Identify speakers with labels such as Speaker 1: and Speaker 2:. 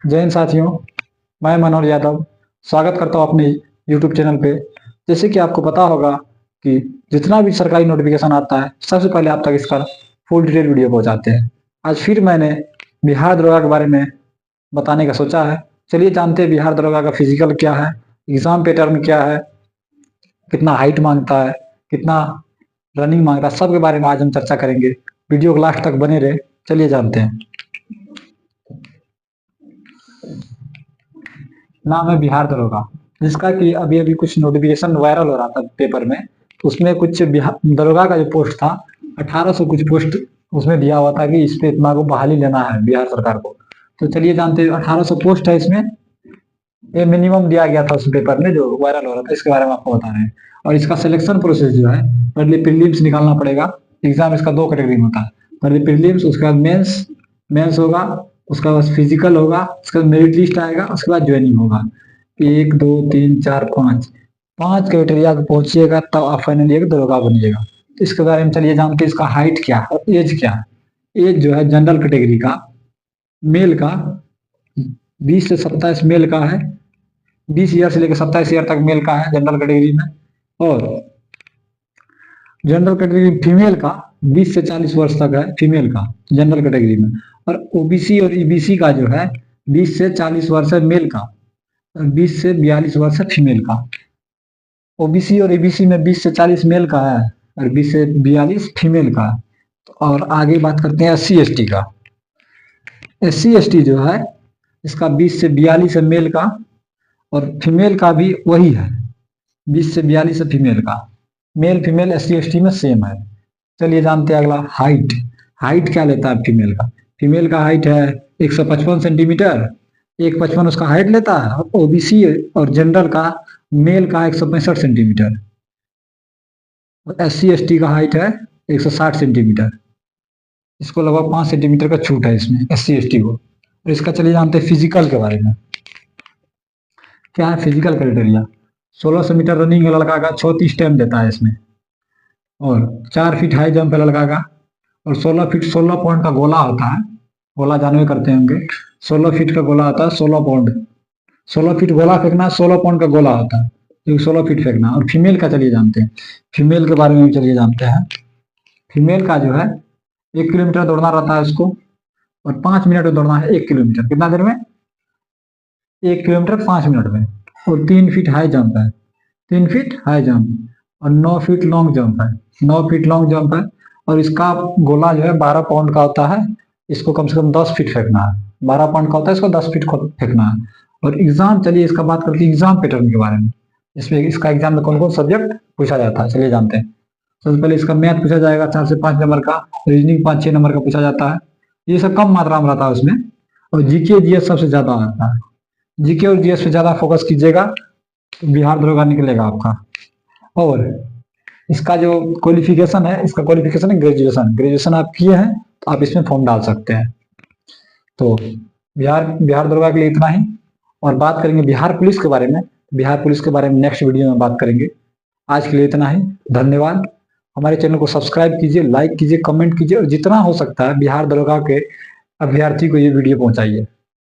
Speaker 1: जय हिंद साथियों। मैं मनोहर यादव स्वागत करता हूं अपने यूट्यूब चैनल पे। जैसे कि आपको पता होगा कि जितना भी सरकारी नोटिफिकेशन आता है सबसे पहले आप तक इसका फुल डिटेल वीडियो पहुंचाते हैं। आज फिर मैंने बिहार दरोगा के बारे में बताने का सोचा है। चलिए जानते हैं बिहार दरोगा का फिजिकल क्या है, एग्जाम पैटर्न क्या है, कितना हाइट मांगता है, कितना रनिंग मांगता है, सब के बारे में आज हम चर्चा करेंगे। वीडियो को लास्ट तक बने रहे। चलिए जानते हैं। नाम है बिहार दरोगा, जिसका कि अभी अभी कुछ नोटिफिकेशन वायरल हो रहा था पेपर में। तो उसमें कुछ बिहार दरोगा का जो पोस्ट था 1800 कुछ पोस्ट उसमें दिया हुआ था कि इस पे इतना को बहाली लेना है बिहार सरकार को। तो चलिए जानते हैं 1800 पोस्ट है इसमें। ये मिनिमम दिया गया था उस पेपर में जो वायरल हो रहा था, इसके बारे में आपको बता रहे हैं। और इसका सिलेक्शन प्रोसेस जो है, पहले प्रीलिम्स निकालना पड़ेगा। एग्जाम इसका 2 कैटेगरी में होता है, पहले प्रीलिम्स, उसके बाद मेंस। मेंस होगा, उसके बाद फिजिकल होगा, उसके बाद मेरिट लिस्ट आएगा, उसके बाद ज्वाइनिंग होगा। 1 2 3 4 5 5 क्राइटेरिया को पहुंचिएगा तब आप फाइनली एक दरोगा बनिएगा। तो इसके बारे में चलिए जानते हैं। इसका हाइट क्या है और एज क्या है। एज जो है जनरल कैटेगरी का मेल का 20 से 27 मेल का है। 20 ईयर से लेकर 27 ईयर तक मेल का है जनरल कैटेगरी में। और जनरल कैटेगरी फीमेल का 20 से 40 वर्ष तक है फीमेल का जनरल कैटेगरी में। और ओबीसी और ईबीसी का जो है 20 से 40 वर्ष है मेल का और 20 से 42 वर्ष है फीमेल का। ओबीसी और ईबीसी में 20 से 40 मेल का है और 20 से 42 फीमेल का है। और आगे बात करते हैं एससी एसटी का। एससी एसटी जो है इसका 20 से 42 है मेल का और फीमेल का भी वही है, 20 से 42 है फीमेल का। मेल फीमेल एससी एसटी में सेम है। चलिए जानते हैं अगला हाइट। हाइट क्या लेता है फीमेल का। फीमेल का हाइट है 155 सेंटीमीटर, 155 उसका हाइट लेता है। और ओबीसी और जनरल का मेल का 165 सेंटीमीटर और एससी एसटी का हाइट है 160 सेंटीमीटर। इसको लगभग 5 सेंटीमीटर का छूट है इसमें एससी एसटी को। और इसका चलिए जानते हैं फिजिकल के बारे में। क्या है फिजिकल क्राइटेरिया। 1600 मीटर रनिंग है लड़का का, 36 टाइम देता है इसमें। और 4 फीट हाई जंप है लड़का का। और 16 फीट 16 पॉइंट का गोला होता है। गोला जानवे करते होंगे, 16 फीट का गोला होता है, 16 पॉइंट। 16 फीट गोला फेंकना, 16 पॉइंट का गोला होता है, क्योंकि 16 फीट फेंकना। और फीमेल का चलिए जानते हैं। फीमेल के बारे में भी चलिए जानते हैं। फीमेल का जो है 1 किलोमीटर दौड़ना रहता है उसको और 5 मिनट में दौड़ना है। 1 किलोमीटर कितना देर में, 1 किलोमीटर 5 मिनट में। और 3 फीट हाई जंप है, 3 फीट हाई जंप। और 9 फीट लॉन्ग जंप है, 9 फीट लॉन्ग जंप है। और इसका गोला जो है 12 पाउंड का होता है। इसको कम से कम 10 फीट फेंकना है। 12 पाउंड का होता है, इसको 10 फीट फेंकना है। और एग्जाम, चलिए इसका बात करते हैं एग्जाम पैटर्न के बारे में। इसमें इसका एग्जाम में कौन कौन सब्जेक्ट पूछा जाता है चलिए जानते हैं। सबसे पहले इसका मैथ पूछा जाएगा 4 से 5 नंबर का। रीजनिंग 5-6 नंबर का पूछा जाता है। ये सब कम मात्रा में रहता है उसमें। और जीके जीएस सबसे ज्यादा आता है। जीके और जीएस पे ज्यादा फोकस कीजिएगा तो बिहार दरोगा निकलेगा आपका। और इसका जो क्वालिफिकेशन है, इसका क्वालिफिकेशन है ग्रेजुएशन। ग्रेजुएशन आप किए हैं तो आप इसमें फॉर्म डाल सकते हैं। तो बिहार दरोगा के लिए इतना ही। और बात करेंगे बिहार पुलिस के बारे में। बिहार पुलिस के बारे में नेक्स्ट वीडियो में बात करेंगे। आज के लिए इतना ही, धन्यवाद। हमारे चैनल को सब्सक्राइब कीजिए, लाइक कीजिए, कमेंट कीजिए और जितना हो सकता है बिहार दरोगा के अभ्यर्थी को ये वीडियो पहुंचाइए।